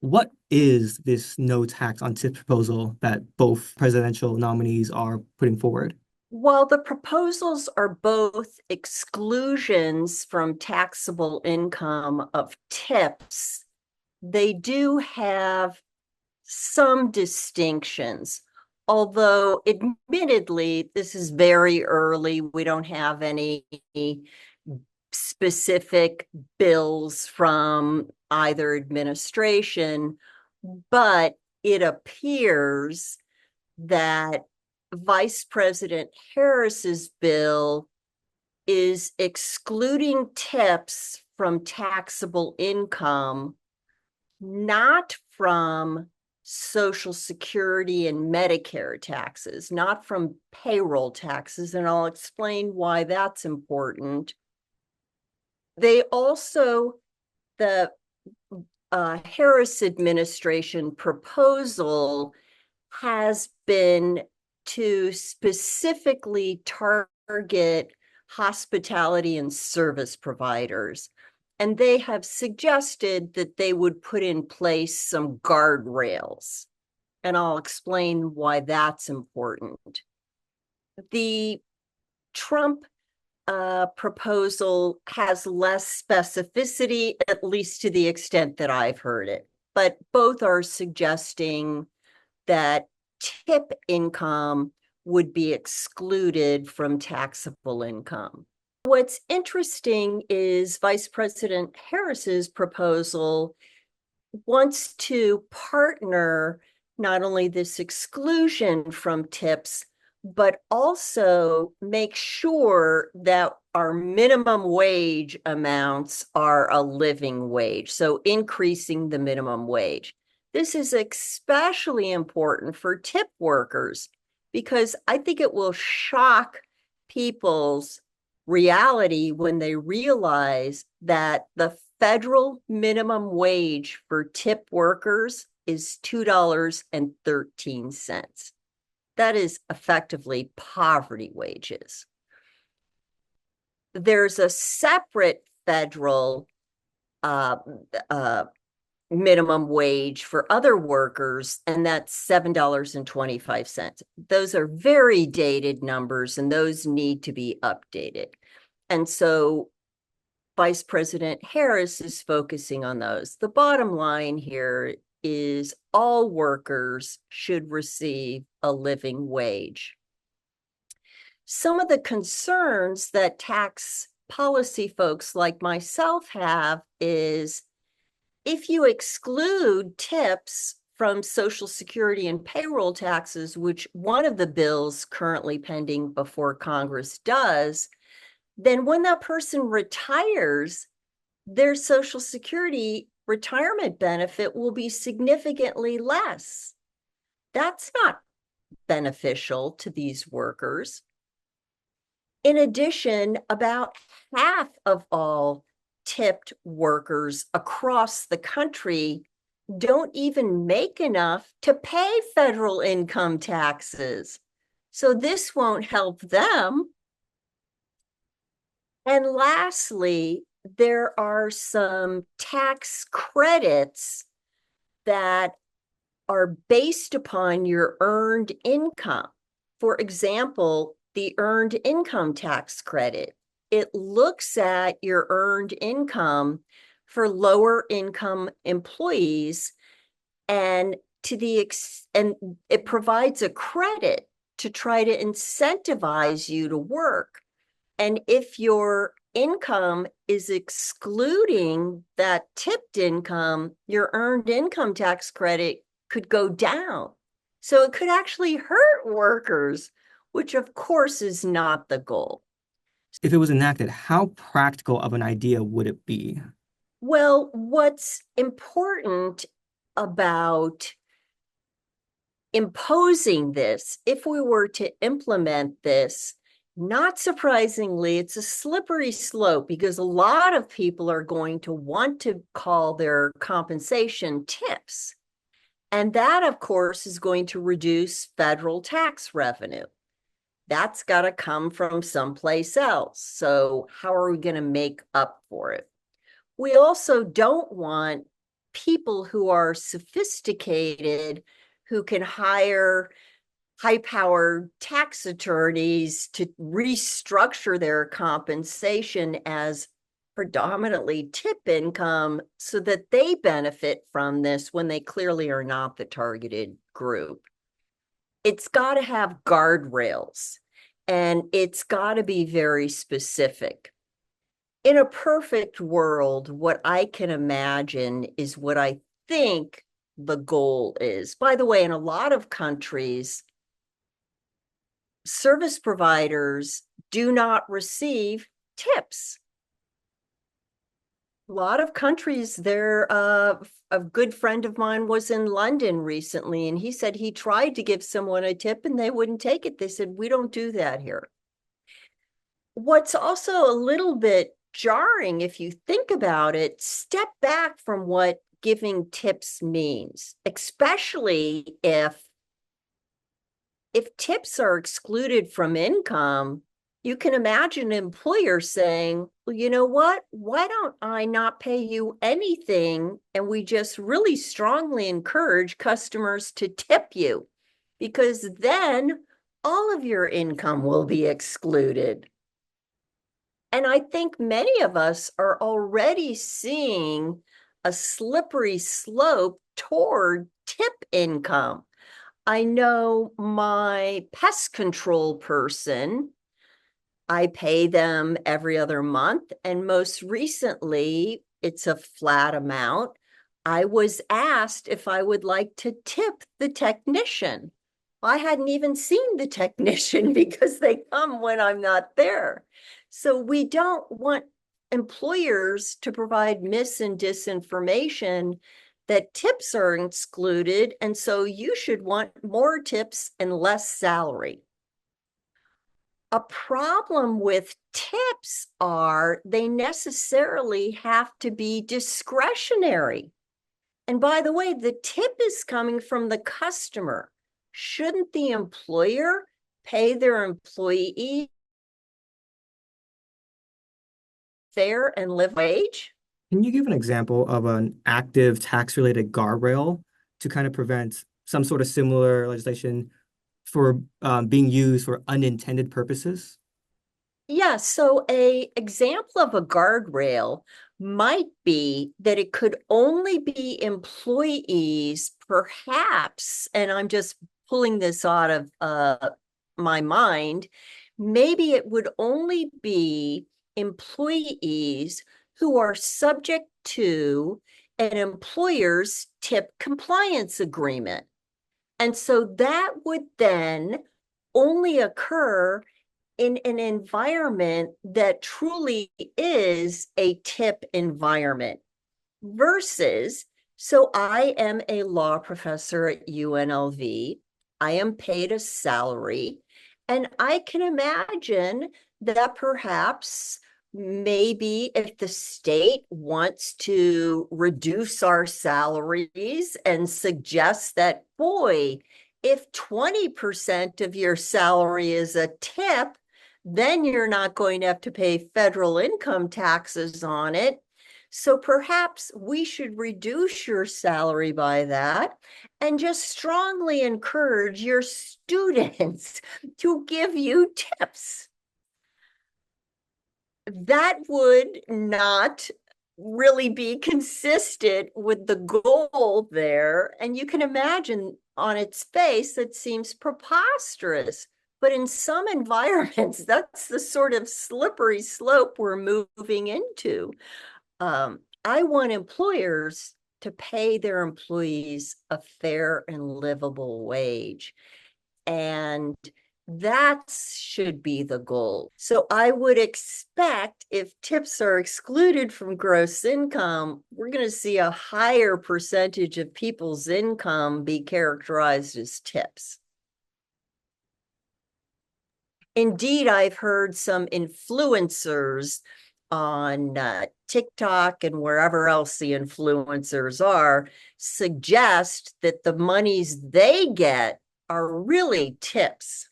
What is this no tax on tips proposal that both presidential nominees are putting forward? While the proposals are both exclusions from taxable income of tips, they do have some distinctions. Although, admittedly, this is very early. We don't have any specific bills from either administration, but it appears that Vice President Harris's bill is excluding tips from taxable income, not from Social Security and Medicare taxes, not from payroll taxes, and I'll explain why that's important. They also, the Harris administration proposal has been to specifically target hospitality and service providers. And they have suggested that they would put in place some guardrails. And I'll explain why that's important. The Trump proposal has less specificity, at least to the extent that I've heard it. But both are suggesting that tip income would be excluded from taxable income. What's interesting is Vice President Harris's proposal wants to partner not only this exclusion from tips, but also make sure that our minimum wage amounts are a living wage, so increasing the minimum wage. This is especially important for tip workers because I think it will shock people's reality when they realize that the federal minimum wage for tip workers is $2.13. That is effectively poverty wages. There's a separate federal minimum wage for other workers, and that's $7.25. Those are very dated numbers, and those need to be updated. And so Vice President Harris is focusing on those. The bottom line here is all workers should receive a living wage. Some of the concerns that tax policy folks like myself have is if you exclude tips from Social Security and payroll taxes, which one of the bills currently pending before Congress does, then when that person retires, their Social Security retirement benefit will be significantly less. That's not beneficial to these workers. In addition, about half of all tipped workers across the country don't even make enough to pay federal income taxes. So this won't help them. And lastly, there are some tax credits that are based upon your earned income. For example, the earned income tax credit. It looks at your earned income for lower income employees and it provides a credit to try to incentivize you to work. And if your income is excluding that tipped income, your earned income tax credit could go down. So it could actually hurt workers, which of course is not the goal. If it was enacted, how practical of an idea would it be? Well, what's important about imposing this, if we were to implement this, not surprisingly, it's a slippery slope because a lot of people are going to want to call their compensation tips. And that, of course, is going to reduce federal tax revenue. That's got to come from someplace else. So how are we going to make up for it? We also don't want people who are sophisticated, who can hire high-powered tax attorneys to restructure their compensation as predominantly tip income so that they benefit from this when they clearly are not the targeted group. It's got to have guardrails, and it's got to be very specific. In a perfect world, what I can imagine is what I think the goal is. By the way, in a lot of countries, service providers do not receive tips. A lot of countries, a good friend of mine was in London recently, and he said he tried to give someone a tip and they wouldn't take it. They said, we don't do that here. What's also a little bit jarring, if you think about it, step back from what giving tips means, especially if tips are excluded from income. You can imagine an employer saying, well, you know what? Why don't I not pay you anything? And we just really strongly encourage customers to tip you, because then all of your income will be excluded. And I think many of us are already seeing a slippery slope toward tip income. I know my pest control person, I pay them every other month, and most recently, it's a flat amount. I was asked if I would like to tip the technician. I hadn't even seen the technician because they come when I'm not there. So we don't want employers to provide mis and disinformation that tips are excluded, and so you should want more tips and less salary. A problem with tips are they necessarily have to be discretionary. And by the way, the tip is coming from the customer. Shouldn't the employer pay their employee fair and living wage? Can you give an example of an active tax-related guardrail to kind of prevent some sort of similar legislation for being used for unintended purposes? Yeah, so a example of a guardrail might be that it could only be employees, perhaps, and I'm just pulling this out of my mind, maybe it would only be employees who are subject to an employer's tip compliance agreement. And so that would then only occur in an environment that truly is a tip environment versus, so I am a law professor at UNLV. I am paid a salary, and I can imagine that perhaps maybe if the state wants to reduce our salaries and suggest that, boy, if 20% of your salary is a tip, then you're not going to have to pay federal income taxes on it. So perhaps we should reduce your salary by that and just strongly encourage your students to give you tips. That would not really be consistent with the goal there. And you can imagine on its face, it seems preposterous. But in some environments, that's the sort of slippery slope we're moving into. I want employers to pay their employees a fair and livable wage. And that should be the goal. So I would expect if tips are excluded from gross income, we're going to see a higher percentage of people's income be characterized as tips. Indeed, I've heard some influencers on TikTok and wherever else the influencers are suggest that the monies they get are really tips.